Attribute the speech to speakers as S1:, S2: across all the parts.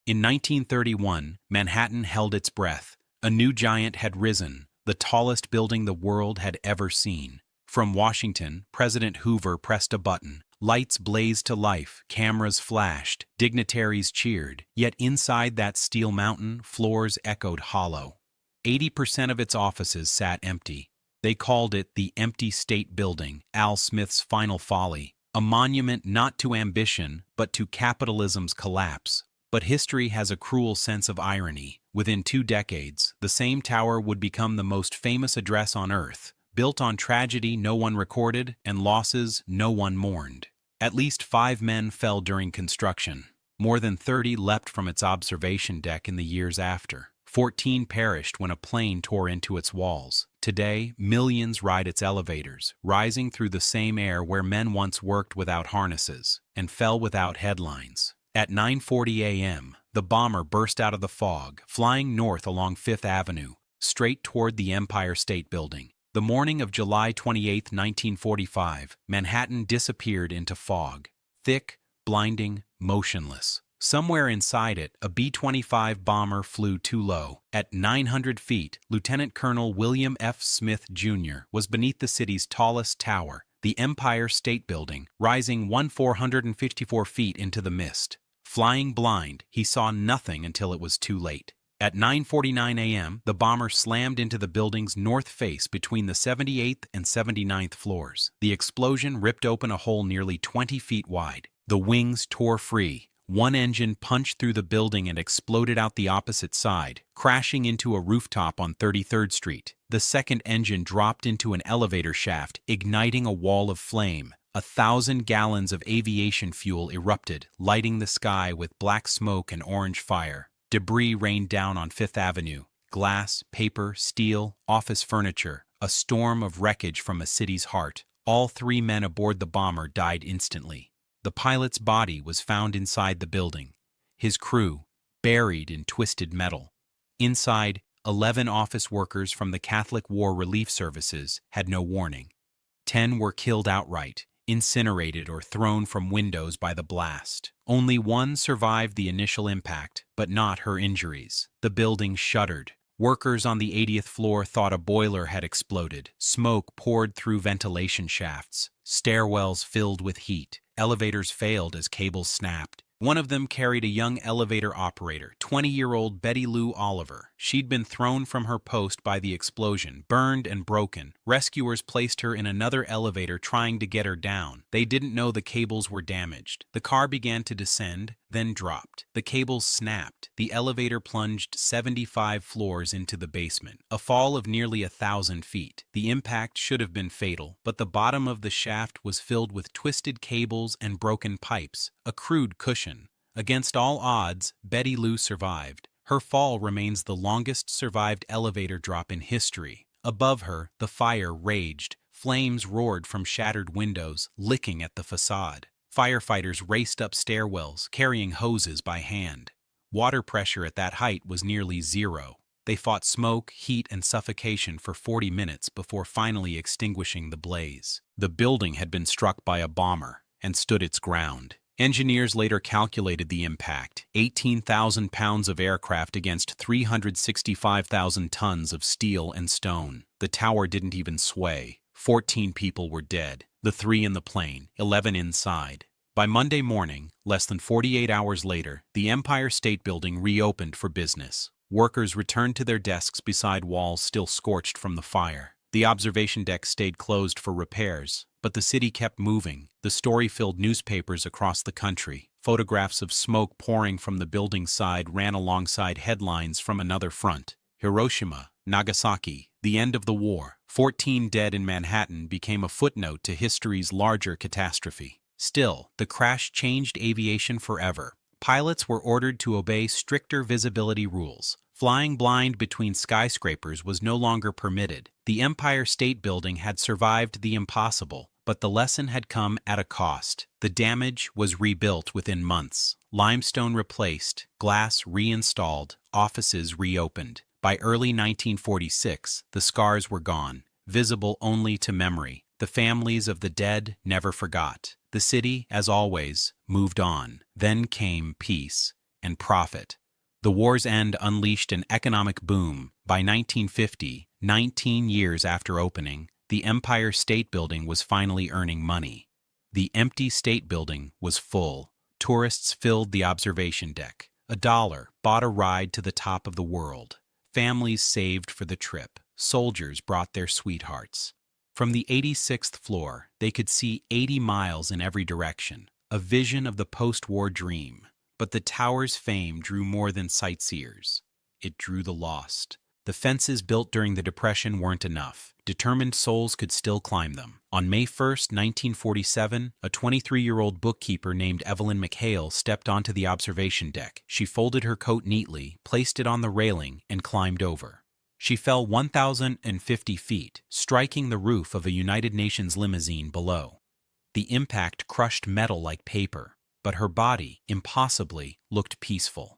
S1: In 1931, Manhattan held its breath. A new giant had risen, the tallest building the world had ever seen. From Washington, President Hoover pressed a button. Lights blazed to life, cameras flashed, dignitaries cheered. Yet inside that steel mountain, floors echoed hollow. 80% of its offices sat empty. They called it the Empty State Building, Al Smith's final folly, a monument not to ambition, but to capitalism's collapse. But history has a cruel sense of irony. Within 2 decades, the same tower would become the most famous address on Earth, built on tragedy no one recorded and losses no one mourned. At least 5 men fell during construction. More than 30 leapt from its observation deck in the years after. 14 perished when a plane tore into its walls. Today, millions ride its elevators, rising through the same air where men once worked without harnesses and fell without headlines. At 9:40 a.m., the bomber burst out of the fog, flying north along Fifth Avenue, straight toward the Empire State Building. The morning of July 28, 1945, Manhattan disappeared into fog. Thick, blinding, motionless. Somewhere inside it, a B-25 bomber flew too low. At 900 feet, Lieutenant Colonel William F. Smith, Jr. was beneath the city's tallest tower, the Empire State Building, rising 454 feet into the mist. Flying blind, he saw nothing until it was too late. At 9:49 a.m., the bomber slammed into the building's north face between the 78th and 79th floors. The explosion ripped open a hole nearly 20 feet wide. The wings tore free. One engine punched through the building and exploded out the opposite side, crashing into a rooftop on 33rd Street. The second engine dropped into an elevator shaft, igniting a wall of flame. 1,000 gallons of aviation fuel erupted, lighting the sky with black smoke and orange fire. Debris rained down on Fifth Avenue. Glass, paper, steel, office furniture. A storm of wreckage from a city's heart. All 3 men aboard the bomber died instantly. The pilot's body was found inside the building. His crew, buried in twisted metal. Inside, 11 office workers from the Catholic War Relief Services had no warning. 10 were killed outright, incinerated or thrown from windows by the blast. Only 1 survived the initial impact, but not her injuries. The building shuddered. Workers on the 80th floor thought a boiler had exploded. Smoke poured through ventilation shafts. Stairwells filled with heat. Elevators failed as cables snapped. One of them carried a young elevator operator, 20-year-old Betty Lou Oliver. She'd been thrown from her post by the explosion, burned and broken. Rescuers placed her in another elevator trying to get her down. They didn't know the cables were damaged. The car began to descend, then dropped. The cables snapped. The elevator plunged 75 floors into the basement, a fall of nearly 1,000 feet. The impact should have been fatal, but the bottom of the shaft was filled with twisted cables and broken pipes, a crude cushion. Against all odds, Betty Lou survived. Her fall remains the longest survived elevator drop in history. Above her, the fire raged. Flames roared from shattered windows, licking at the facade. Firefighters raced up stairwells, carrying hoses by hand. Water pressure at that height was nearly 0. They fought smoke, heat, and suffocation for 40 minutes before finally extinguishing the blaze. The building had been struck by a bomber and stood its ground. Engineers later calculated the impact: 18,000 pounds of aircraft against 365,000 tons of steel and stone. The tower didn't even sway. 14 people were dead, the 3 in the plane, 11 inside. By Monday morning, less than 48 hours later, the Empire State Building reopened for business. Workers returned to their desks beside walls still scorched from the fire. The observation deck stayed closed for repairs, but the city kept moving. The story filled newspapers across the country. Photographs of smoke pouring from the building's side ran alongside headlines from another front. Hiroshima, Nagasaki, the end of the war. 14 dead in Manhattan became a footnote to history's larger catastrophe. Still, the crash changed aviation forever. Pilots were ordered to obey stricter visibility rules. Flying blind between skyscrapers was no longer permitted. The Empire State Building had survived the impossible, but the lesson had come at a cost. The damage was rebuilt within months. Limestone replaced, glass reinstalled, offices reopened. By early 1946, the scars were gone, visible only to memory. The families of the dead never forgot. The city, as always, moved on. Then came peace. and profit. The war's end unleashed an economic boom. By 1950, 19 years after opening, the Empire State Building was finally earning money. The empty State Building was full. Tourists filled the observation deck. $1 bought a ride to the top of the world. Families saved for the trip. Soldiers brought their sweethearts. From the 86th floor, they could see 80 miles in every direction, a vision of the post-war dream. But the tower's fame drew more than sightseers. It drew the lost. The fences built during the Depression weren't enough. Determined souls could still climb them. On May 1, 1947, a 23-year-old bookkeeper named Evelyn McHale stepped onto the observation deck. She folded her coat neatly, placed it on the railing, and climbed over. She fell 1,050 feet, striking the roof of a United Nations limousine below. The impact crushed metal like paper, but her body, impossibly, looked peaceful.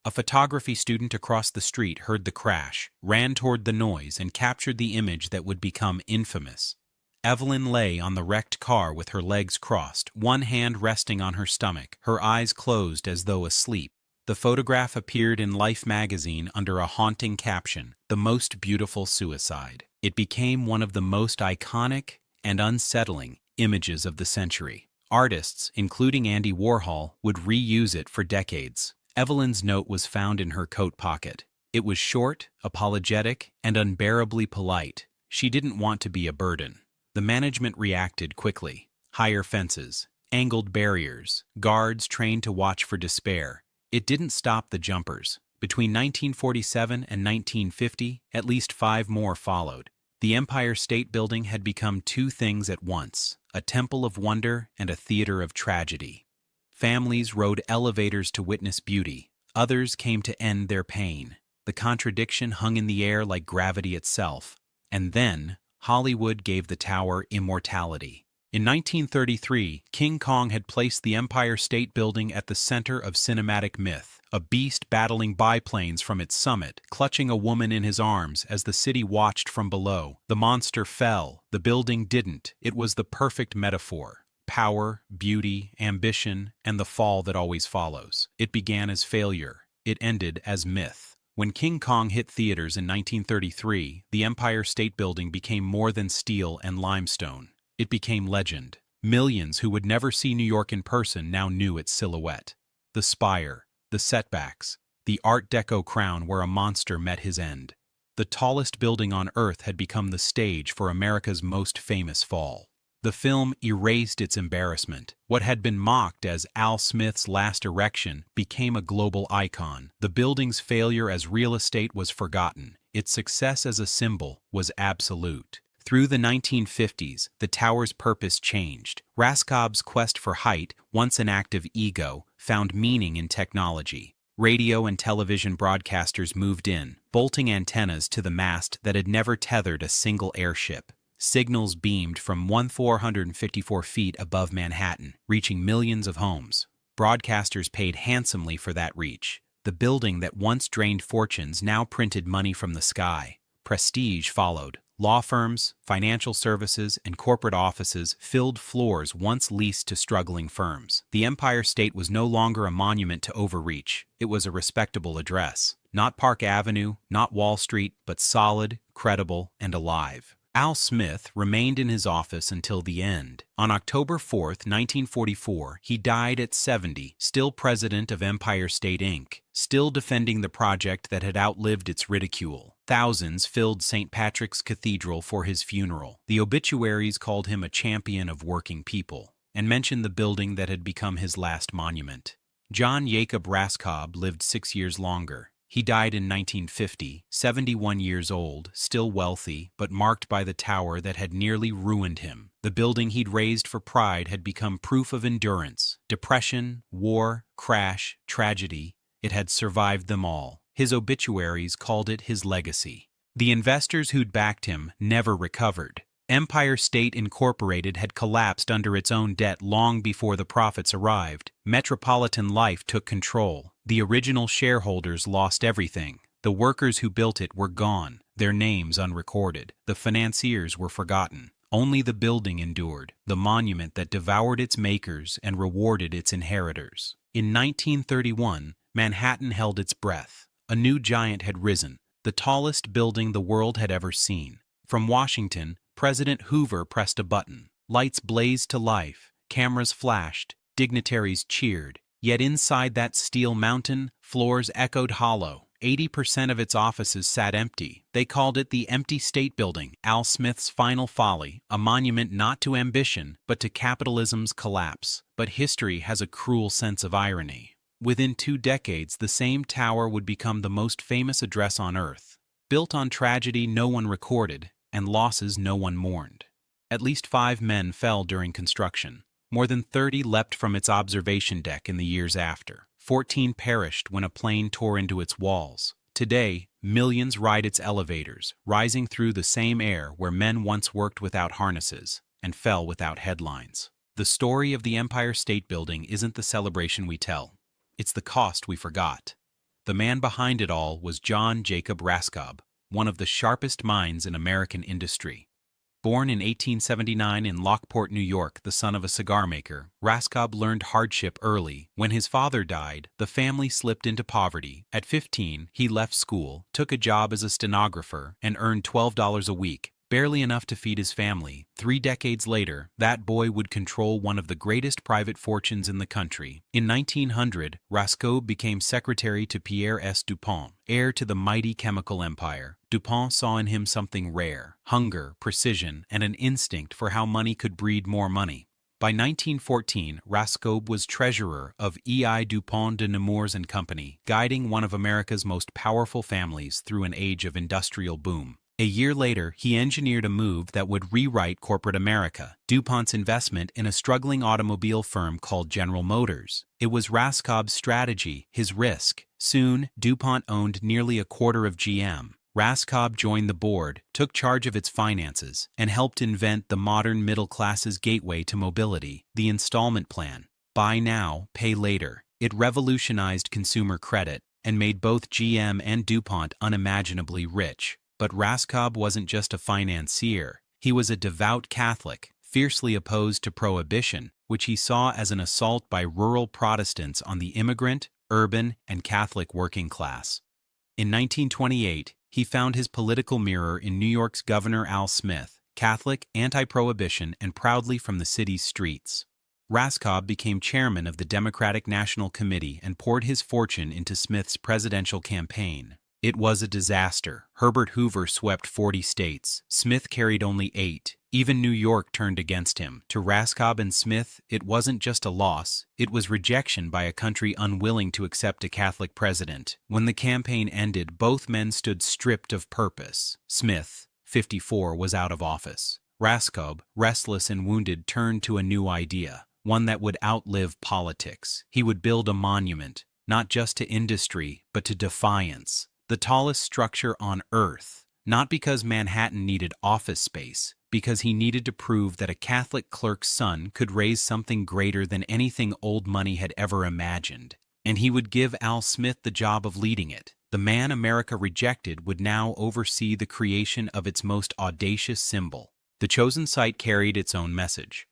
S1: A photography student across the street heard the crash, ran toward the noise, and captured the image that would become infamous. Evelyn lay on the wrecked car with her legs crossed, one hand resting on her stomach, her eyes closed as though asleep. The photograph appeared in Life magazine under a haunting caption, "The Most Beautiful Suicide." It became one of the most iconic and unsettling images of the century. Artists, including Andy Warhol, would reuse it for decades. Evelyn's note was found in her coat pocket. It was short, apologetic, and unbearably polite. She didn't want to be a burden. The management reacted quickly. Higher fences, angled barriers, guards trained to watch for despair. It didn't stop the jumpers. Between 1947 and 1950, at least 5 more followed. The Empire State Building had become 2 things at once, a temple of wonder and a theater of tragedy. Families rode elevators to witness beauty. Others came to end their pain. The contradiction hung in the air like gravity itself. And then, Hollywood gave the tower immortality. In 1933, King Kong had placed the Empire State Building at the center of cinematic myth, a beast battling biplanes from its summit, clutching a woman in his arms as the city watched from below. The monster fell. The building didn't. It was the perfect metaphor. Power, beauty, ambition, and the fall that always follows. It began as failure. It ended as myth. When King Kong hit theaters in 1933, the Empire State Building became more than steel and limestone. It became legend. Millions who would never see New York in person now knew its silhouette. The spire, the setbacks, the Art Deco crown where a monster met his end. The tallest building on Earth had become the stage for America's most famous fall. The film erased its embarrassment. What had been mocked as Al Smith's last erection became a global icon. The building's failure as real estate was forgotten. Its success as a symbol was absolute. Through the 1950s, the tower's purpose changed. Raskob's quest for height, once an act of ego, found meaning in technology. Radio and television broadcasters moved in, bolting antennas to the mast that had never tethered a single airship. Signals beamed from 1,454 feet above Manhattan, reaching millions of homes. Broadcasters paid handsomely for that reach. The building that once drained fortunes now printed money from the sky. Prestige followed. Law firms, financial services, and corporate offices filled floors once leased to struggling firms. The Empire State was no longer a monument to overreach. It was a respectable address. Not Park Avenue, not Wall Street, but solid, credible, and alive. Al Smith remained in his office until the end. On October 4, 1944, he died at 70, still president of Empire State Inc., still defending the project that had outlived its ridicule. Thousands filled St. Patrick's Cathedral for his funeral. The obituaries called him a champion of working people, and mentioned the building that had become his last monument. John Jacob Raskob lived 6 years longer. He died in 1950, 71 years old, still wealthy, but marked by the tower that had nearly ruined him. The building he'd raised for pride had become proof of endurance. Depression, war, crash, tragedy, it had survived them all. His obituaries called it his legacy. The investors who'd backed him never recovered. Empire State Incorporated had collapsed under its own debt long before the profits arrived. Metropolitan Life took control. The original shareholders lost everything. The workers who built it were gone, their names unrecorded. The financiers were forgotten. Only the building endured, the monument that devoured its makers and rewarded its inheritors. In 1931, Manhattan held its breath. A new giant had risen, the tallest building the world had ever seen. From Washington, President Hoover pressed a button. Lights blazed to life, cameras flashed, dignitaries cheered. Yet inside that steel mountain, floors echoed hollow. 80% of its offices sat empty. They called it the Empty State Building, Al Smith's final folly, a monument not to ambition, but to capitalism's collapse. But history has a cruel sense of irony. Within 2 decades, the same tower would become the most famous address on Earth. Built on tragedy no one recorded, and losses no one mourned. At least 5 men fell during construction. More than 30 leapt from its observation deck in the years after. 14 perished when a plane tore into its walls. Today, millions ride its elevators, rising through the same air where men once worked without harnesses and fell without headlines. The story of the Empire State Building isn't the celebration we tell. It's the cost we forgot. The man behind it all was John Jacob Raskob, one of the sharpest minds in American industry. Born in 1879 in Lockport, New York, the son of a cigar maker, Raskob learned hardship early. When his father died, the family slipped into poverty. At 15, he left school, took a job as a stenographer, and earned $12 a week, barely enough to feed his family. 3 decades later, that boy would control one of the greatest private fortunes in the country. In 1900, Raskob became secretary to Pierre S. Dupont, heir to the mighty chemical empire. Dupont saw in him something rare: hunger, precision, and an instinct for how money could breed more money. By 1914, Raskob was treasurer of E.I. Dupont de Nemours and Company, guiding one of America's most powerful families through an age of industrial boom. A year later, he engineered a move that would rewrite corporate America: DuPont's investment in a struggling automobile firm called General Motors. It was Raskob's strategy, his risk. Soon, DuPont owned nearly a quarter of GM. Raskob joined the board, took charge of its finances, and helped invent the modern middle class's gateway to mobility: the installment plan. Buy now, pay later. It revolutionized consumer credit and made both GM and DuPont unimaginably rich. But Raskob wasn't just a financier. He was a devout Catholic, fiercely opposed to prohibition, which he saw as an assault by rural Protestants on the immigrant, urban, and Catholic working class. In 1928, he found his political mirror in New York's Governor Al Smith, Catholic, anti-prohibition, and proudly from the city's streets. Raskob became chairman of the Democratic National Committee and poured his fortune into Smith's presidential campaign. It was a disaster. Herbert Hoover swept 40 states. Smith carried only 8. Even New York turned against him. To Raskob and Smith, it wasn't just a loss. It was rejection by a country unwilling to accept a Catholic president. When the campaign ended, both men stood stripped of purpose. Smith, 54, was out of office. Raskob, restless and wounded, turned to a new idea, one that would outlive politics. He would build a monument, not just to industry, but to defiance. The tallest structure on Earth, not because Manhattan needed office space, because he needed to prove that a Catholic clerk's son could raise something greater than anything old money had ever imagined. And he would give Al Smith the job of leading it. The man America rejected would now oversee the creation of its most audacious symbol. The chosen site carried its own message.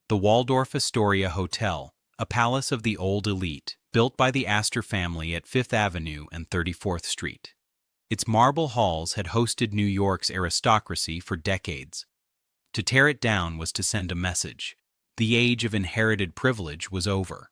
S1: The Waldorf Astoria Hotel, a palace of the old elite, built by the Astor family at 5th Avenue and 34th Street. Its marble halls had hosted New York's aristocracy for decades. To tear it down was to send a message. The age of inherited privilege was over.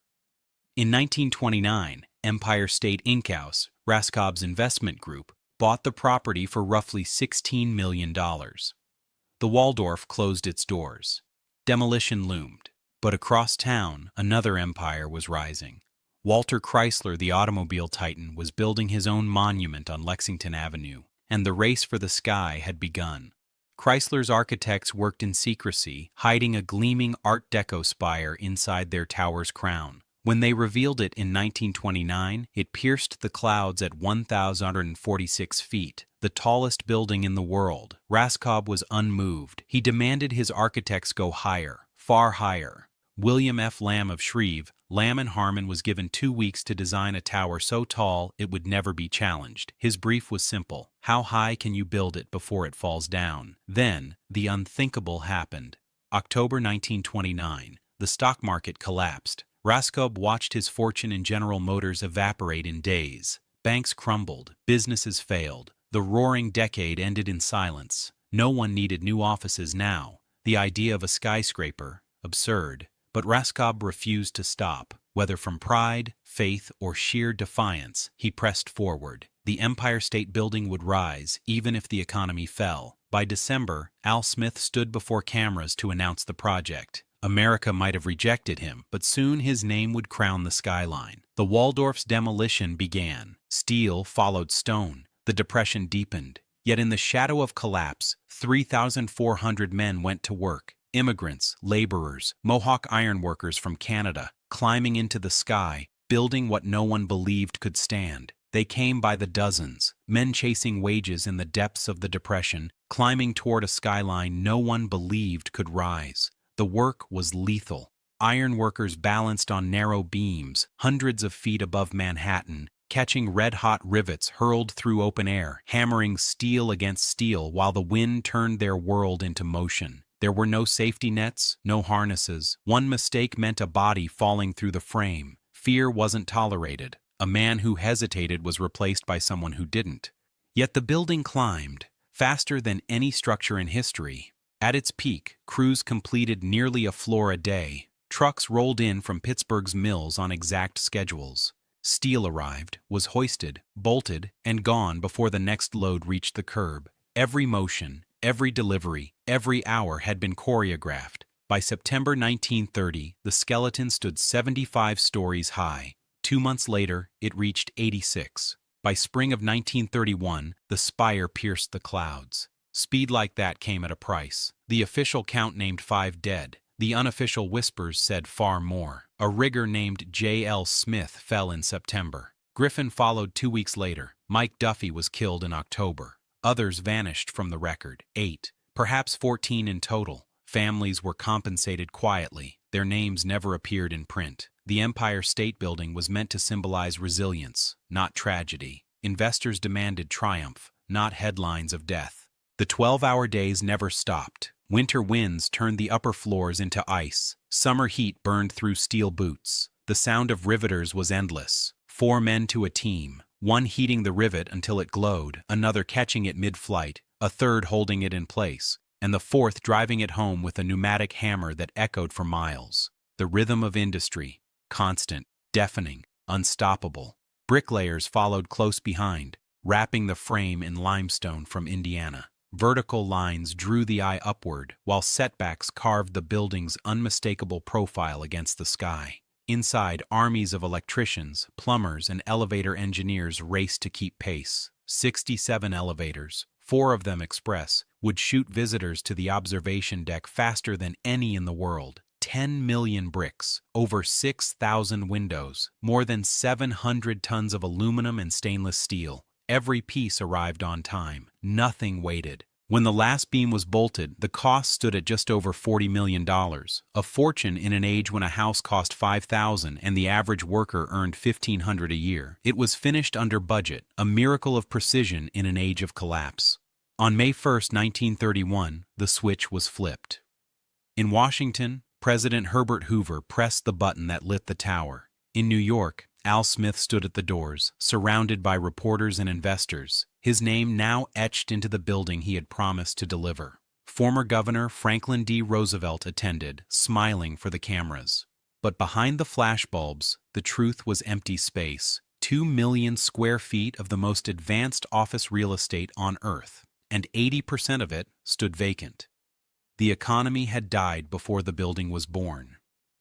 S1: In 1929, Empire State Inc.'s, Raskob's investment group, bought the property for roughly $16 million. The Waldorf closed its doors. Demolition loomed. But across town, another empire was rising. Walter Chrysler, the automobile titan, was building his own monument on Lexington Avenue, and the race for the sky had begun. Chrysler's architects worked in secrecy, hiding a gleaming Art Deco spire inside their tower's crown. When they revealed it in 1929, it pierced the clouds at 1,146 feet, the tallest building in the world. Raskob was unmoved. He demanded his architects go higher, far higher. William F. Lamb of Shreve, Lamb & Harmon was given 2 weeks to design a tower so tall it would never be challenged. His brief was simple: how high can you build it before it falls down? Then, the unthinkable happened. October 1929, the stock market collapsed. Raskob watched his fortune in General Motors evaporate in days. Banks crumbled, businesses failed. The roaring decade ended in silence. No one needed new offices now. The idea of a skyscraper, absurd. But Raskob refused to stop. Whether from pride, faith, or sheer defiance, he pressed forward. The Empire State Building would rise, even if the economy fell. By December, Al Smith stood before cameras to announce the project. America might have rejected him, but soon his name would crown the skyline. The Waldorf's demolition began. Steel followed stone. The Depression deepened. Yet in the shadow of collapse, 3,400 men went to work. Immigrants, laborers, Mohawk ironworkers from Canada, climbing into the sky, building what no one believed could stand. They came by the dozens, men chasing wages in the depths of the Depression, climbing toward a skyline no one believed could rise. The work was lethal. Ironworkers balanced on narrow beams, hundreds of feet above Manhattan, catching red-hot rivets hurled through open air, hammering steel against steel while the wind turned their world into motion. There were no safety nets, no harnesses. One mistake meant a body falling through the frame. Fear wasn't tolerated. A man who hesitated was replaced by someone who didn't. Yet the building climbed, faster than any structure in history. At its peak, crews completed nearly a floor a day. Trucks rolled in from Pittsburgh's mills on exact schedules. Steel arrived, was hoisted, bolted, and gone before the next load reached the curb. Every motion, every delivery, every hour had been choreographed. By September 1930, the skeleton stood 75 stories high. 2 months later, it reached 86. By spring of 1931, the spire pierced the clouds. Speed like that came at a price. The official count named 5 dead. The unofficial whispers said far more. A rigger named J.L. Smith fell in September. Griffin followed 2 weeks later. Mike Duffy was killed in October. Others vanished from the record. 8, perhaps 14 in total. Families were compensated quietly. Their names never appeared in print. The Empire State Building was meant to symbolize resilience, not tragedy. Investors demanded triumph, not headlines of death. The 12-hour days never stopped. Winter winds turned the upper floors into ice. Summer heat burned through steel boots. The sound of riveters was endless. 4 men to a team, one heating the rivet until it glowed, another catching it mid-flight, a third holding it in place, and the fourth driving it home with a pneumatic hammer that echoed for miles. The rhythm of industry, constant, deafening, unstoppable. Bricklayers followed close behind, wrapping the frame in limestone from Indiana. Vertical lines drew the eye upward, while setbacks carved the building's unmistakable profile against the sky. Inside, armies of electricians, plumbers, and elevator engineers raced to keep pace. 67 elevators, 4 of them express, would shoot visitors to the observation deck faster than any in the world. 10 million bricks, over 6,000 windows, more than 700 tons of aluminum and stainless steel. Every piece arrived on time. Nothing waited. When the last beam was bolted, the cost stood at just over $40 million, a fortune in an age when a house cost $5,000 and the average worker earned $1,500 a year. It was finished under budget, a miracle of precision in an age of collapse. On May 1, 1931, the switch was flipped. In Washington, President Herbert Hoover pressed the button that lit the tower. In New York, Al Smith stood at the doors, surrounded by reporters and investors, his name now etched into the building he had promised to deliver. Former Governor Franklin D. Roosevelt attended, smiling for the cameras. But behind the flashbulbs, the truth was empty space. 2 million square feet of the most advanced office real estate on Earth, and 80% of it stood vacant. The economy had died before the building was born.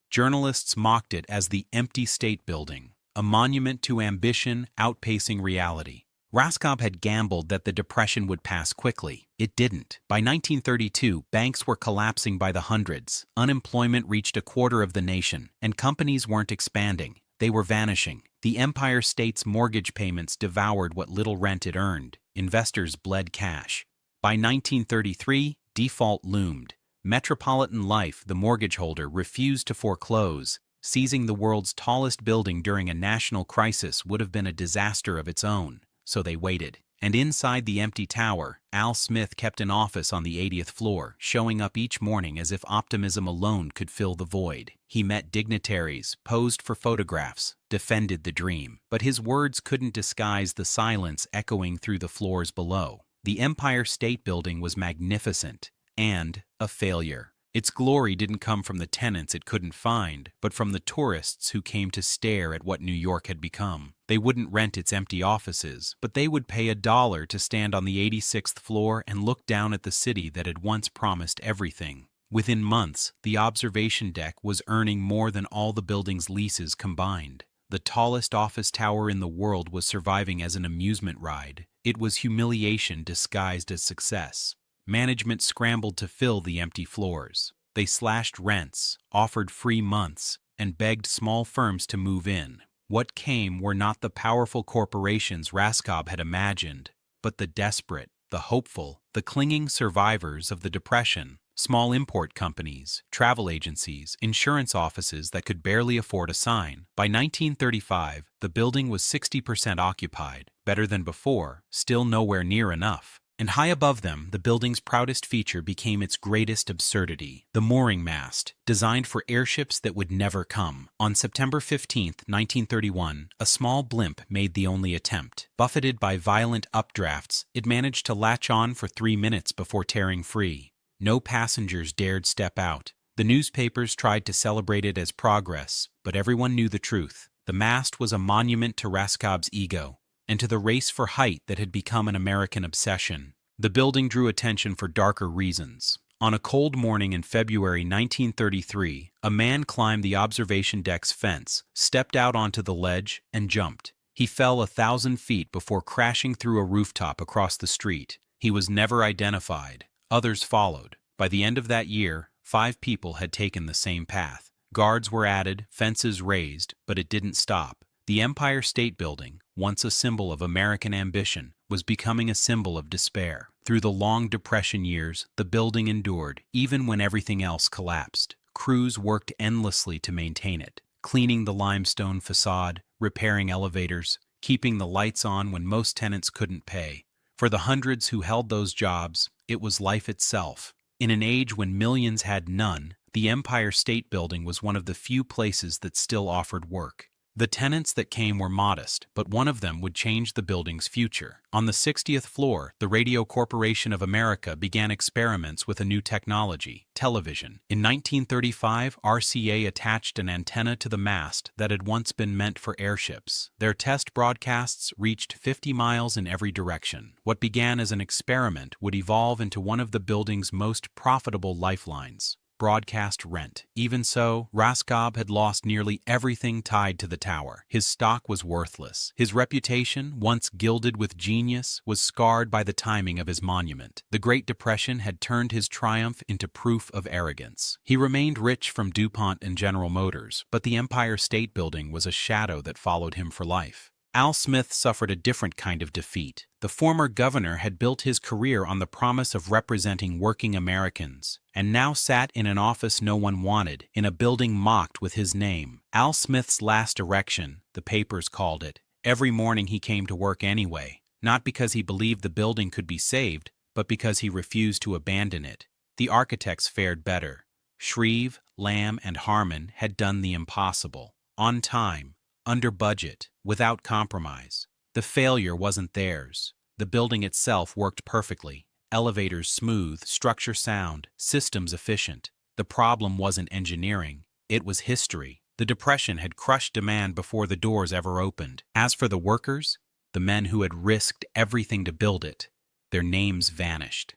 S1: Journalists mocked it as the empty state building, a monument to ambition outpacing reality. Raskob had gambled that the Depression would pass quickly. It didn't. By 1932, banks were collapsing by the hundreds, unemployment reached a quarter of the nation, and companies weren't expanding. They were vanishing. The Empire State's mortgage payments devoured what little rent it earned. Investors bled cash. By 1933, default loomed. Metropolitan Life, the mortgage holder, refused to foreclose. Seizing the world's tallest building during a national crisis would have been a disaster of its own. So they waited. And inside the empty tower, Al Smith kept an office on the 80th floor, showing up each morning as if optimism alone could fill the void. He met dignitaries, posed for photographs, defended the dream. But his words couldn't disguise the silence echoing through the floors below. The Empire State Building was magnificent and a failure. Its glory didn't come from the tenants it couldn't find, but from the tourists who came to stare at what New York had become. They wouldn't rent its empty offices, but they would pay $1 to stand on the 86th floor and look down at the city that had once promised everything. Within months, the observation deck was earning more than all the building's leases combined. The tallest office tower in the world was surviving as an amusement ride. It was humiliation disguised as success. Management scrambled to fill the empty floors. They slashed rents, offered free months, and begged small firms to move in. What came were not the powerful corporations Raskob had imagined, but the desperate, the hopeful, the clinging survivors of the Depression. Small import companies, travel agencies, insurance offices that could barely afford a sign. By 1935, the building was 60% occupied, better than before, still nowhere near enough. And high above them, the building's proudest feature became its greatest absurdity, the mooring mast, designed for airships that would never come. On September 15, 1931, a small blimp made the only attempt. Buffeted by violent updrafts, it managed to latch on for 3 minutes before tearing free. No passengers dared step out. The newspapers tried to celebrate it as progress, but everyone knew the truth. The mast was a monument to Raskob's ego, and to the race for height that had become an American obsession. The building drew attention for darker reasons. On a cold morning in February 1933, a man climbed the observation deck's fence, stepped out onto the ledge, and jumped. He fell 1,000 feet before crashing through a rooftop across the street. He was never identified. Others followed. By the end of that year, 5 people had taken the same path. Guards were added, fences raised, but it didn't stop. The Empire State Building, once a symbol of American ambition, was becoming a symbol of despair. Through the long Depression years, the building endured, even when everything else collapsed. Crews worked endlessly to maintain it, cleaning the limestone facade, repairing elevators, keeping the lights on when most tenants couldn't pay. For the hundreds who held those jobs, it was life itself. In an age when millions had none, the Empire State Building was one of the few places that still offered work. The tenants that came were modest, but one of them would change the building's future. On the 60th floor, the Radio Corporation of America began experiments with a new technology, television. In 1935, RCA attached an antenna to the mast that had once been meant for airships. Their test broadcasts reached 50 miles in every direction. What began as an experiment would evolve into one of the building's most profitable lifelines: broadcast rent. Even so, Raskob had lost nearly everything tied to the tower. His stock was worthless. His reputation, once gilded with genius, was scarred by the timing of his monument. The Great Depression had turned his triumph into proof of arrogance. He remained rich from DuPont and General Motors, but the Empire State Building was a shadow that followed him for life. Al Smith suffered a different kind of defeat. The former governor had built his career on the promise of representing working Americans, and now sat in an office no one wanted, in a building mocked with his name. Al Smith's last erection, the papers called it. Every morning he came to work anyway, not because he believed the building could be saved, but because he refused to abandon it. The architects fared better. Shreve, Lamb, and Harmon had done the impossible. On time, under budget, without compromise. The failure wasn't theirs. The building itself worked perfectly. Elevators smooth, structure sound, systems efficient. The problem wasn't engineering, it was history. The Depression had crushed demand before the doors ever opened. As for the workers, the men who had risked everything to build it, their names vanished.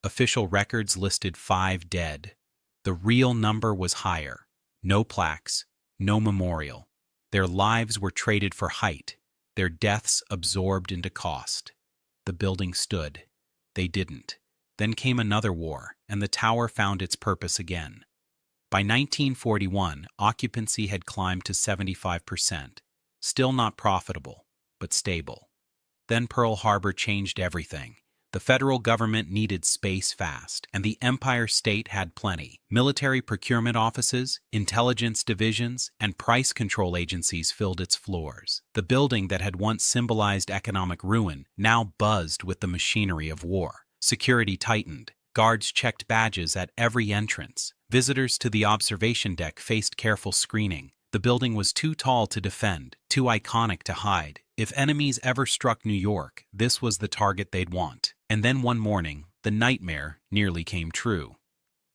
S1: Official records listed 5 dead. The real number was higher. No plaques, no memorial. Their lives were traded for height, their deaths absorbed into cost. The building stood. They didn't. Then came another war, and the tower found its purpose again. By 1941, occupancy had climbed to 75%. Still not profitable, but stable. Then Pearl Harbor changed everything. The federal government needed space fast, and the Empire State had plenty. Military procurement offices, intelligence divisions, and price control agencies filled its floors. The building that had once symbolized economic ruin now buzzed with the machinery of war. Security tightened. Guards checked badges at every entrance. Visitors to the observation deck faced careful screening. The building was too tall to defend, too iconic to hide. If enemies ever struck New York, this was the target they'd want. And then one morning, the nightmare nearly came true.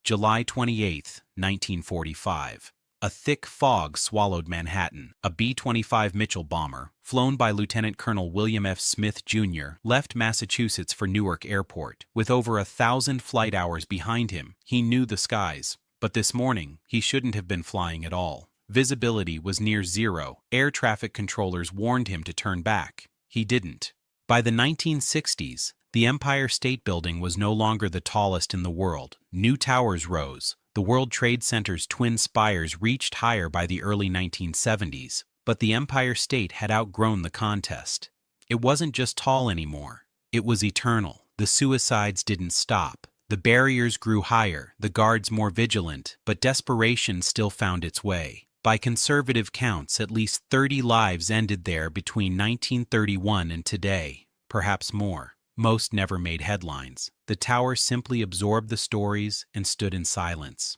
S1: July 28, 1945. A thick fog swallowed Manhattan. A B-25 Mitchell bomber, flown by Lieutenant Colonel William F. Smith, Jr., left Massachusetts for Newark Airport. With over 1,000 flight hours behind him, he knew the skies. But this morning, he shouldn't have been flying at all. Visibility was near zero. Air traffic controllers warned him to turn back. He didn't. By the 1960s, the Empire State Building was no longer the tallest in the world. New towers rose. The World Trade Center's twin spires reached higher by the early 1970s, but the Empire State had outgrown the contest. It wasn't just tall anymore. It was eternal. The suicides didn't stop. The barriers grew higher, the guards more vigilant, but desperation still found its way. By conservative counts, at least 30 lives ended there between 1931 and today, perhaps more. Most never made headlines. The tower simply absorbed the stories and stood in silence.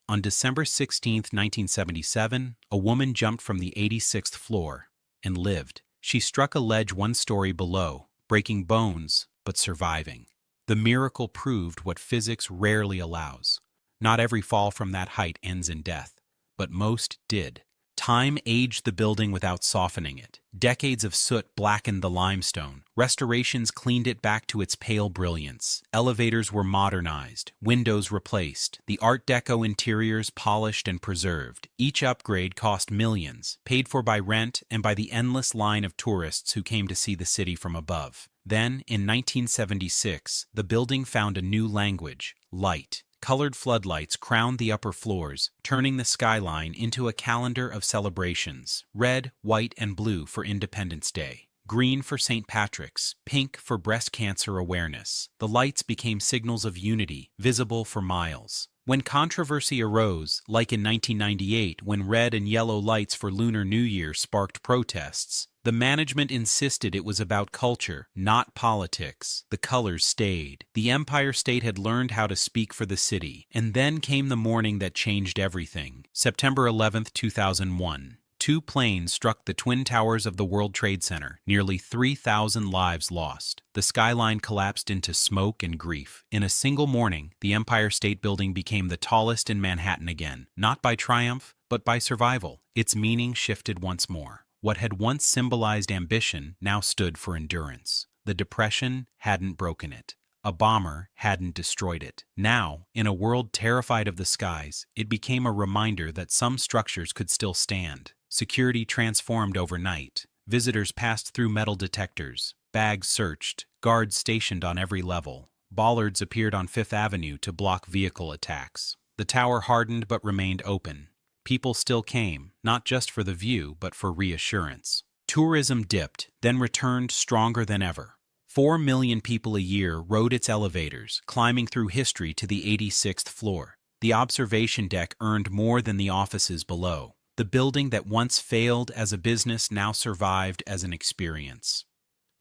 S1: On December 16, 1977, a woman jumped from the 86th floor and lived. She struck a ledge one story below, breaking bones but surviving. The miracle proved what physics rarely allows. Not every fall from that height ends in death, but most did. Time aged the building without softening it. Decades of soot blackened the limestone. Restorations cleaned it back to its pale brilliance. Elevators were modernized, windows replaced, the Art Deco interiors polished and preserved. Each upgrade cost millions, paid for by rent and by the endless line of tourists who came to see the city from above. Then, in 1976, the building found a new language: light. Colored floodlights crowned the upper floors, turning the skyline into a calendar of celebrations. Red, white, and blue for Independence Day. Green for St. Patrick's. Pink for breast cancer awareness. The lights became signals of unity, visible for miles. When controversy arose, like in 1998 when red and yellow lights for Lunar New Year sparked protests, the management insisted it was about culture, not politics. The colors stayed. The Empire State had learned how to speak for the city. And then came the morning that changed everything. September 11, 2001. Two planes struck the twin towers of the World Trade Center. Nearly 3,000 lives lost. The skyline collapsed into smoke and grief. In a single morning, the Empire State Building became the tallest in Manhattan again. Not by triumph, but by survival. Its meaning shifted once more. What had once symbolized ambition now stood for endurance. The Depression hadn't broken it. A bomber hadn't destroyed it. Now, in a world terrified of the skies, it became a reminder that some structures could still stand. Security transformed overnight. Visitors passed through metal detectors. Bags searched. Guards stationed on every level. Bollards appeared on Fifth Avenue to block vehicle attacks. The tower hardened but remained open. People still came, not just for the view, but for reassurance. Tourism dipped, then returned stronger than ever. 4 million people a year rode its elevators, climbing through history to the 86th floor. The observation deck earned more than the offices below. The building that once failed as a business now survived as an experience.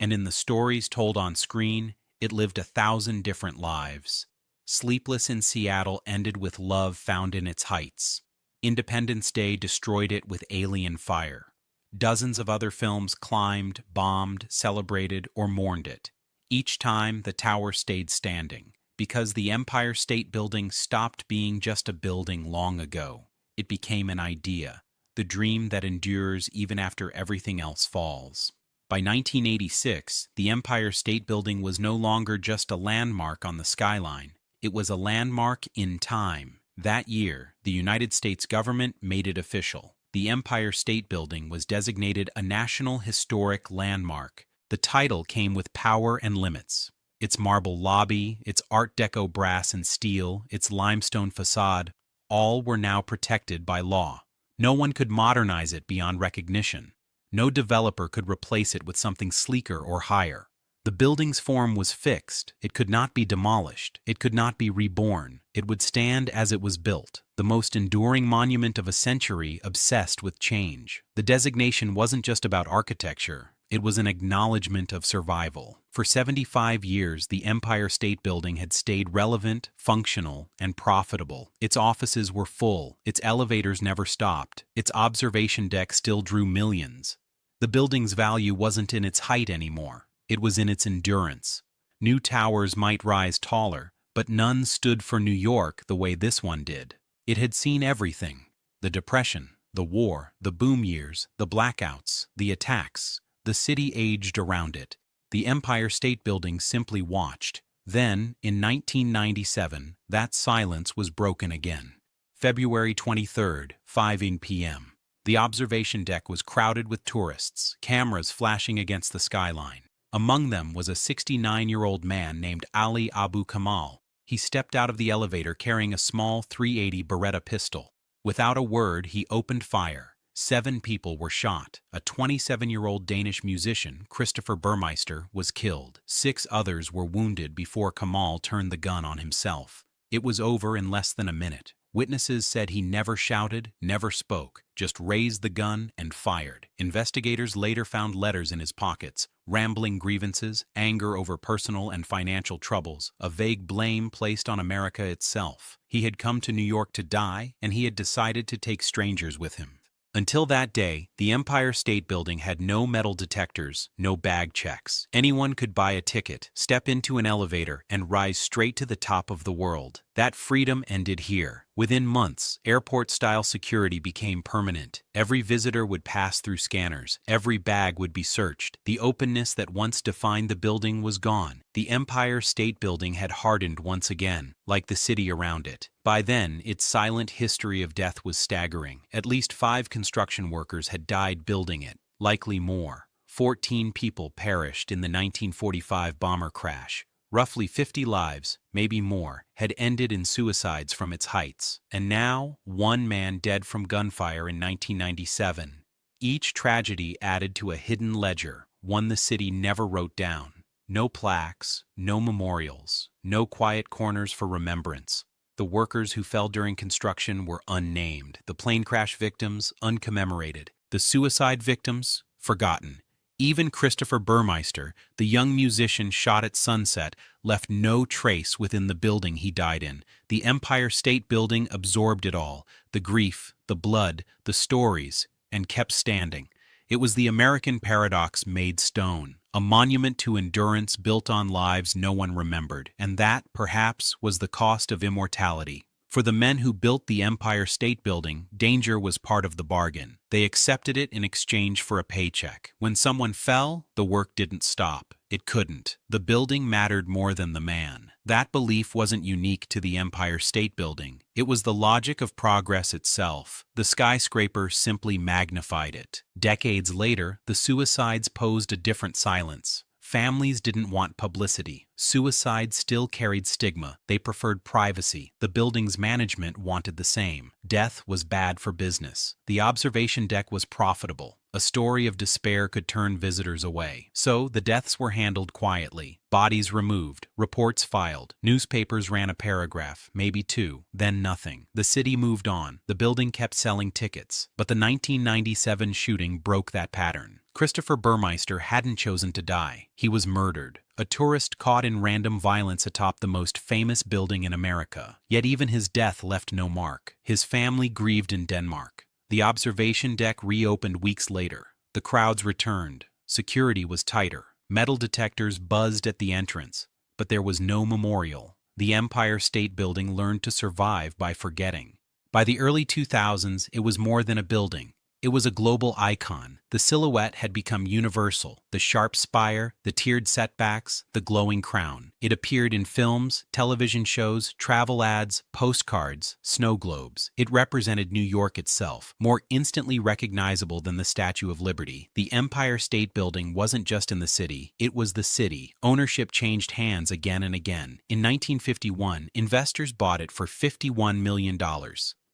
S1: And in the stories told on screen, it lived 1,000 different lives. Sleepless in Seattle ended with love found in its heights. Independence Day destroyed it with alien fire. Dozens of other films climbed, bombed, celebrated, or mourned it. Each time, the tower stayed standing, because the Empire State Building stopped being just a building long ago. It became an idea, the dream that endures even after everything else falls. By 1986, the Empire State Building was no longer just a landmark on the skyline. It was a landmark in time. That year, the United States government made it official. The Empire State Building was designated a National Historic Landmark. The title came with power and limits. Its marble lobby, its Art Deco brass and steel, its limestone facade, all were now protected by law. No one could modernize it beyond recognition. No developer could replace it with something sleeker or higher. The building's form was fixed. It could not be demolished. It could not be reborn. It would stand as it was built, the most enduring monument of a century obsessed with change. The designation wasn't just about architecture. It was an acknowledgement of survival. For 75 years, the Empire State Building had stayed relevant, functional, and profitable. Its offices were full. Its elevators never stopped. Its observation deck still drew millions. The building's value wasn't in its height anymore. It was in its endurance. New towers might rise taller, but none stood for New York the way this one did. It had seen everything: the Depression, the war, the boom years, the blackouts, the attacks. The city aged around it. The Empire State Building simply watched. Then, in 1997, that silence was broken again. February 23rd, 5 p.m. The observation deck was crowded with tourists, cameras flashing against the skyline. Among them was a 69-year-old man named Ali Abu Kamal. He stepped out of the elevator carrying a small .380 Beretta pistol. Without a word, he opened fire. 7 people were shot. A 27-year-old Danish musician, Christopher Burmeister, was killed. 6 others were wounded before Kamal turned the gun on himself. It was over in less than a minute. Witnesses said he never shouted, never spoke, just raised the gun and fired. Investigators later found letters in his pockets, rambling grievances, anger over personal and financial troubles, a vague blame placed on America itself. He had come to New York to die, and he had decided to take strangers with him. Until that day, the Empire State Building had no metal detectors, no bag checks. Anyone could buy a ticket, step into an elevator, and rise straight to the top of the world. That freedom ended here. Within months, airport-style security became permanent. Every visitor would pass through scanners. Every bag would be searched. The openness that once defined the building was gone. The Empire State Building had hardened once again, like the city around it. By then, its silent history of death was staggering. At least 5 construction workers had died building it, likely more. 14 people perished in the 1945 bomber crash. Roughly 50 lives, maybe more, had ended in suicides from its heights. And now, 1 man dead from gunfire in 1997. Each tragedy added to a hidden ledger, one the city never wrote down. No plaques, no memorials, no quiet corners for remembrance. The workers who fell during construction were unnamed. The plane crash victims, uncommemorated. The suicide victims, forgotten. Even Christopher Burmeister, the young musician shot at sunset, left no trace within the building he died in. The Empire State Building absorbed it all, the grief, the blood, the stories, and kept standing. It was the American paradox made stone, a monument to endurance built on lives no one remembered. And that, perhaps, was the cost of immortality. For the men who built the Empire State Building, danger was part of the bargain. They accepted it in exchange for a paycheck. When someone fell, the work didn't stop. It couldn't. The building mattered more than the man. That belief wasn't unique to the Empire State Building. It was the logic of progress itself. The skyscraper simply magnified it. Decades later, the suicides posed a different silence. Families didn't want publicity. Suicide still carried stigma. They preferred privacy. The building's management wanted the same. Death was bad for business. The observation deck was profitable. A story of despair could turn visitors away. So the deaths were handled quietly. Bodies removed. Reports filed. Newspapers ran a paragraph, maybe 2, then nothing. The city moved on. The building kept selling tickets. But the 1997 shooting broke that pattern. Christopher Burmeister hadn't chosen to die. He was murdered. A tourist caught in random violence atop the most famous building in America. Yet even his death left no mark. His family grieved in Denmark. The observation deck reopened weeks later. The crowds returned. Security was tighter. Metal detectors buzzed at the entrance. But there was no memorial. The Empire State Building learned to survive by forgetting. By the early 2000s, it was more than a building. It was a global icon. The silhouette had become universal. The sharp spire, the tiered setbacks, the glowing crown. It appeared in films, television shows, travel ads, postcards, snow globes. It represented New York itself, more instantly recognizable than the Statue of Liberty. The Empire State Building wasn't just in the city, it was the city. Ownership changed hands again and again. In 1951, investors bought it for $51 million,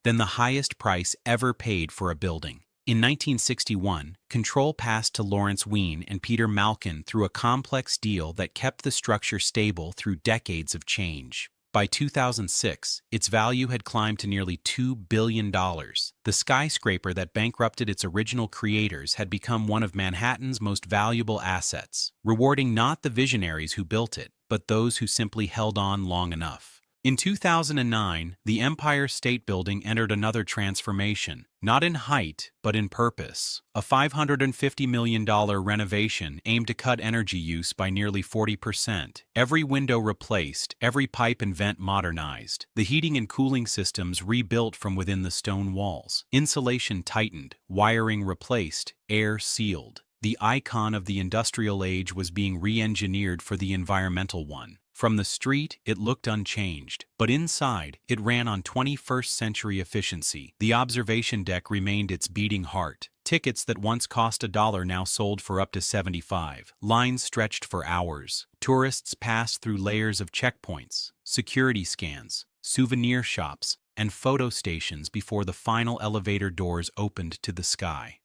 S1: then the highest price ever paid for a building. In 1961, control passed to Lawrence Wien and Peter Malkin through a complex deal that kept the structure stable through decades of change. By 2006, its value had climbed to nearly $2 billion. The skyscraper that bankrupted its original creators had become one of Manhattan's most valuable assets, rewarding not the visionaries who built it, but those who simply held on long enough. In 2009, the Empire State Building entered another transformation, not in height, but in purpose. A $550 million renovation aimed to cut energy use by nearly 40%. Every window replaced, every pipe and vent modernized. The heating and cooling systems rebuilt from within the stone walls. Insulation tightened, wiring replaced, air sealed. The icon of the industrial age was being re-engineered for the environmental one. From the street, it looked unchanged, but inside, it ran on 21st century efficiency. The observation deck remained its beating heart. Tickets that once cost $1 now sold for up to $75. Lines stretched for hours. Tourists passed through layers of checkpoints, security scans, souvenir shops, and photo stations before the final elevator doors opened to the sky.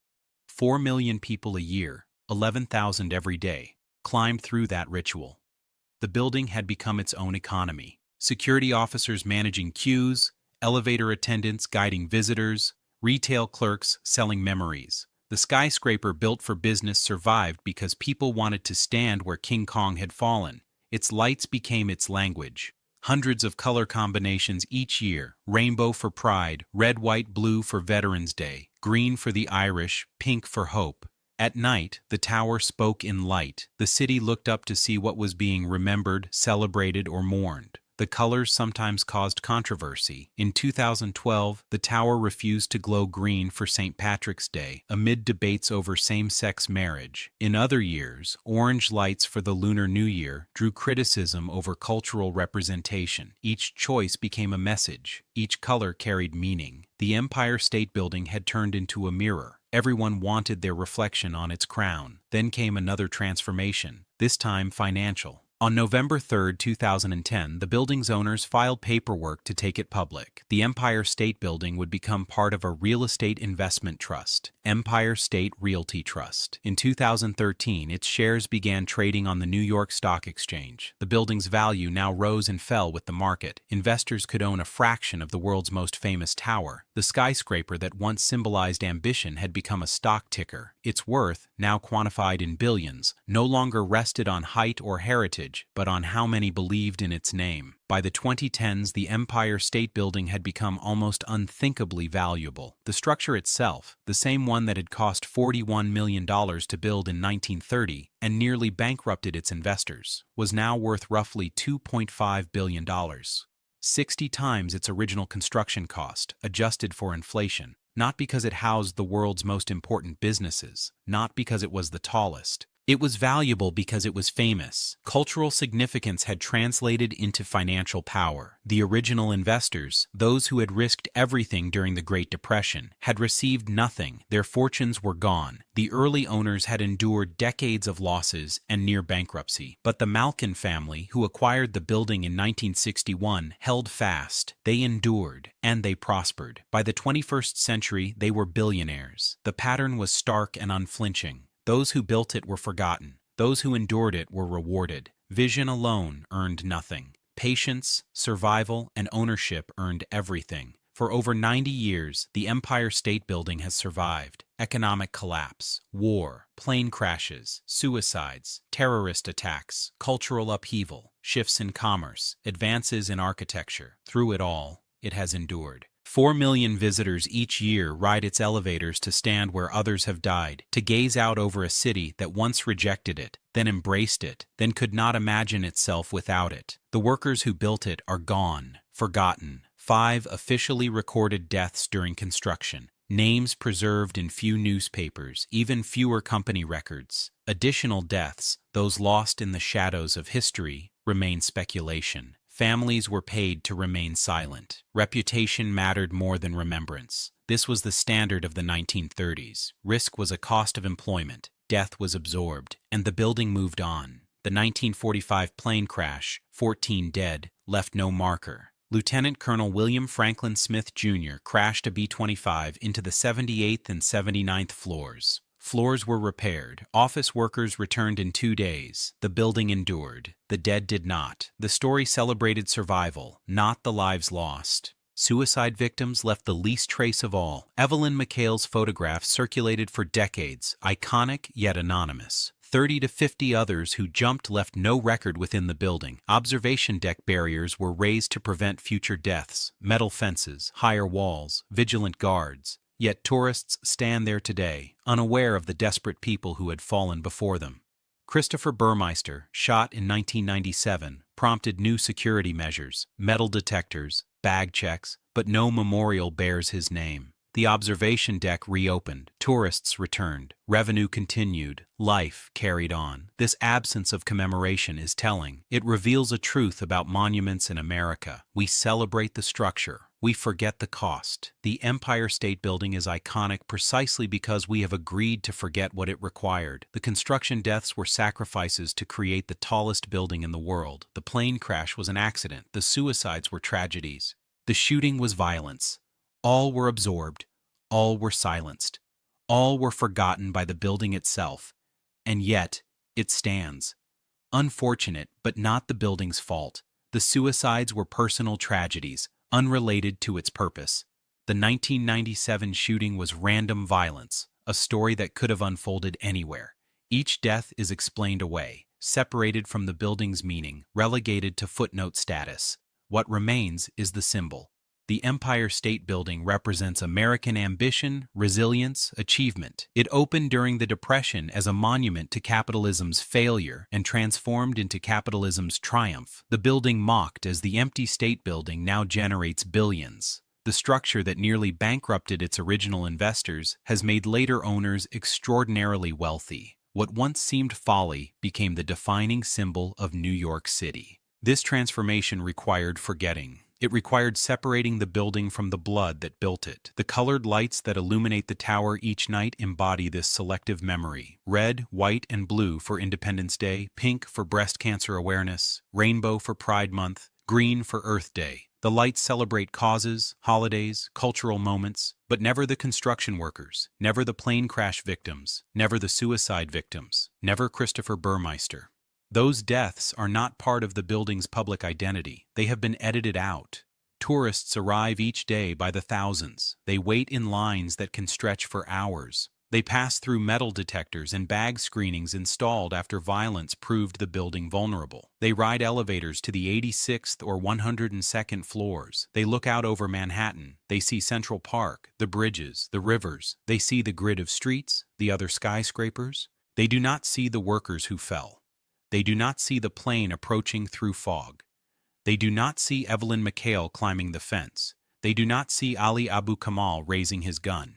S1: 4 million people a year, 11,000 every day, climbed through that ritual. The building had become its own economy. Security officers managing queues, elevator attendants guiding visitors, retail clerks selling memories. The skyscraper built for business survived because people wanted to stand where King Kong had fallen. Its lights became its language. Hundreds of color combinations each year: rainbow for Pride, red, white, blue for Veterans Day, green for the Irish, pink for hope. At night, the tower spoke in light. The city looked up to see what was being remembered, celebrated, or mourned. The colors sometimes caused controversy. In 2012, the tower refused to glow green for St. Patrick's Day, amid debates over same-sex marriage. In other years, orange lights for the Lunar New Year drew criticism over cultural representation. Each choice became a message. Each color carried meaning. The Empire State Building had turned into a mirror. Everyone wanted their reflection on its crown. Then came another transformation, this time financial. On November 3, 2010, the building's owners filed paperwork to take it public. The Empire State Building would become part of a real estate investment trust, Empire State Realty Trust. In 2013, its shares began trading on the New York Stock Exchange. The building's value now rose and fell with the market. Investors could own a fraction of the world's most famous tower. The skyscraper that once symbolized ambition had become a stock ticker. Its worth, now quantified in billions, no longer rested on height or heritage, but on how many believed in its name. By the 2010s, the Empire State Building had become almost unthinkably valuable. The structure itself, the same one that had cost $41 million to build in 1930 and nearly bankrupted its investors, was now worth roughly $2.5 billion. 60 times its original construction cost, adjusted for inflation. Not because it housed the world's most important businesses, not because it was the tallest. It was valuable because it was famous. Cultural significance had translated into financial power. The original investors, those who had risked everything during the Great Depression, had received nothing. Their fortunes were gone. The early owners had endured decades of losses and near bankruptcy. But the Malkin family, who acquired the building in 1961, held fast. They endured, and they prospered. By the 21st century, they were billionaires. The pattern was stark and unflinching. Those who built it were forgotten. Those who endured it were rewarded. Vision alone earned nothing. Patience, survival, and ownership earned everything. For over 90 years, the Empire State Building has survived. Economic collapse, war, plane crashes, suicides, terrorist attacks, cultural upheaval, shifts in commerce, advances in architecture. Through it all, it has endured. 4 million visitors each year ride its elevators to stand where others have died, to gaze out over a city that once rejected it, then embraced it, then could not imagine itself without it. The workers who built it are gone, forgotten. 5 officially recorded deaths during construction. Names preserved in few newspapers, even fewer company records. Additional deaths, those lost in the shadows of history, remain speculation. Families were paid to remain silent. Reputation mattered more than remembrance. This was the standard of the 1930s. Risk was a cost of employment. Death was absorbed, and the building moved on. The 1945 plane crash, 14 dead, left no marker. Lieutenant Colonel William Franklin Smith, Jr. crashed a B-25 into the 78th and 79th floors. Floors were repaired. Office workers returned in 2 days. The building endured. The dead did not. The story celebrated survival, not the lives lost. Suicide victims left the least trace of all. Evelyn McHale's photograph circulated for decades, iconic yet anonymous. 30 to 50 others who jumped left no record within the building. Observation deck barriers were raised to prevent future deaths. Metal fences, higher walls, vigilant guards. Yet tourists stand there today, unaware of the desperate people who had fallen before them. Christopher Burmeister, shot in 1997, prompted new security measures, metal detectors, bag checks, but no memorial bears his name. The observation deck reopened, tourists returned, revenue continued, life carried on. This absence of commemoration is telling. It reveals a truth about monuments in America. We celebrate the structure. We forget the cost. The Empire State Building is iconic precisely because we have agreed to forget what it required. The construction deaths were sacrifices to create the tallest building in the world. The plane crash was an accident. The suicides were tragedies. The shooting was violence. All were absorbed. All were silenced. All were forgotten by the building itself. And yet, it stands. Unfortunate, but not the building's fault. The suicides were personal tragedies, unrelated to its purpose. The 1997 shooting was random violence, a story that could have unfolded anywhere. Each death is explained away, separated from the building's meaning, relegated to footnote status. What remains is the symbol. The Empire State Building represents American ambition, resilience, achievement. It opened during the Depression as a monument to capitalism's failure and transformed into capitalism's triumph. The building mocked as the empty state building now generates billions. The structure that nearly bankrupted its original investors has made later owners extraordinarily wealthy. What once seemed folly became the defining symbol of New York City. This transformation required forgetting. It required separating the building from the blood that built it. The colored lights that illuminate the tower each night embody this selective memory. Red, white, and blue for Independence Day, pink for Breast Cancer Awareness, rainbow for Pride Month, green for Earth Day. The lights celebrate causes, holidays, cultural moments, but never the construction workers, never the plane crash victims, never the suicide victims, never Christopher Burmeister. Those deaths are not part of the building's public identity. They have been edited out. Tourists arrive each day by the thousands. They wait in lines that can stretch for hours. They pass through metal detectors and bag screenings installed after violence proved the building vulnerable. They ride elevators to the 86th or 102nd floors. They look out over Manhattan. They see Central Park, the bridges, the rivers. They see the grid of streets, the other skyscrapers. They do not see the workers who fell. They do not see the plane approaching through fog. They do not see Evelyn McHale climbing the fence. They do not see Ali Abu Kamal raising his gun.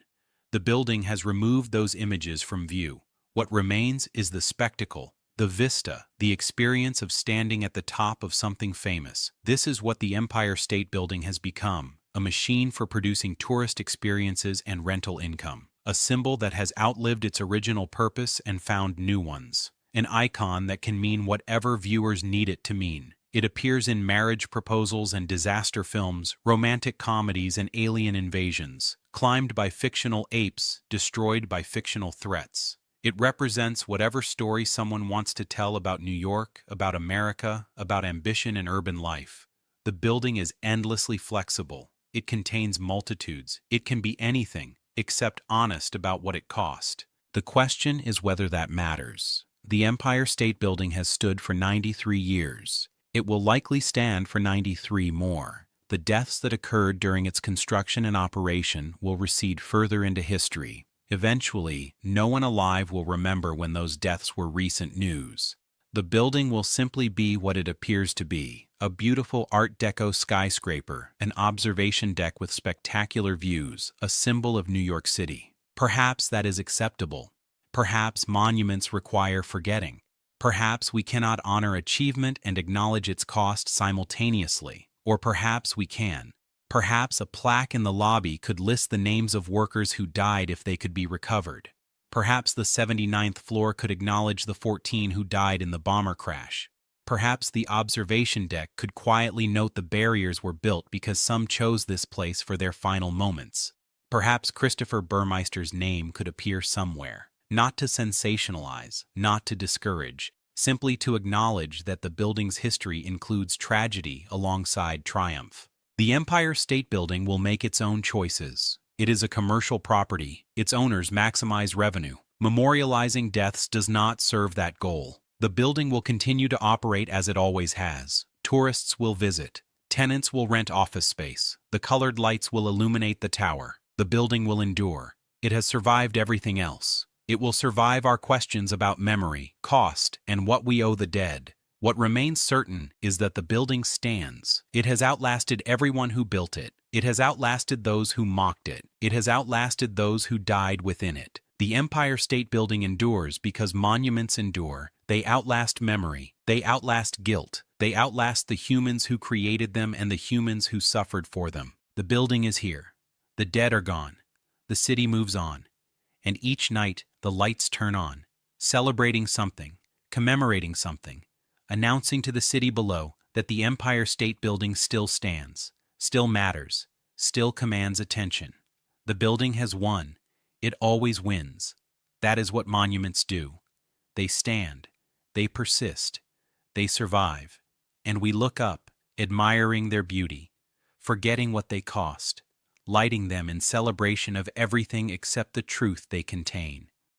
S1: The building has removed those images from view. What remains is the spectacle, the vista, the experience of standing at the top of something famous. This is what the Empire State Building has become, a machine for producing tourist experiences and rental income, a symbol that has outlived its original purpose and found new ones. An icon that can mean whatever viewers need it to mean. It appears in marriage proposals and disaster films, romantic comedies and alien invasions, climbed by fictional apes, destroyed by fictional threats. It represents whatever story someone wants to tell about New York, about America, about ambition and urban life. The building is endlessly flexible. It contains multitudes. It can be anything, except honest about what it cost. The question is whether that matters. The Empire State Building has stood for 93 years. It will likely stand for 93 more. The deaths that occurred during its construction and operation will recede further into history. Eventually, no one alive will remember when those deaths were recent news. The building will simply be what it appears to be, a beautiful Art Deco skyscraper, an observation deck with spectacular views, a symbol of New York City. Perhaps that is acceptable. Perhaps monuments require forgetting. Perhaps we cannot honor achievement and acknowledge its cost simultaneously. Or perhaps we can. Perhaps a plaque in the lobby could list the names of workers who died if they could be recovered. Perhaps the 79th floor could acknowledge the 14 who died in the bomber crash. Perhaps the observation deck could quietly note the barriers were built because some chose this place for their final moments. Perhaps Christopher Burmeister's name could appear somewhere, not to sensationalize, not to discourage, simply to acknowledge that the building's history includes tragedy alongside triumph. The Empire State Building will make its own choices. It is a commercial property. Its owners maximize revenue. Memorializing deaths does not serve that goal. The building will continue to operate as it always has. Tourists will visit. Tenants will rent office space. The colored lights will illuminate the tower. The building will endure. It has survived everything else. It will survive our questions about memory, cost, and what we owe the dead. What remains certain is that the building stands. It has outlasted everyone who built it. It has outlasted those who mocked it. It has outlasted those who died within it. The Empire State Building endures because monuments endure. They outlast memory. They outlast guilt. They outlast the humans who created them and the humans who suffered for them. The building is here. The dead are gone. The city moves on. And each night, the lights turn on, celebrating something, commemorating something, announcing to the city below that the Empire State Building still stands, still matters, still commands attention. The building has won. It always wins. That is what monuments do. They stand. They persist. They survive. And we look up, admiring their beauty, forgetting what they cost, lighting them in celebration of everything except the truth they contain.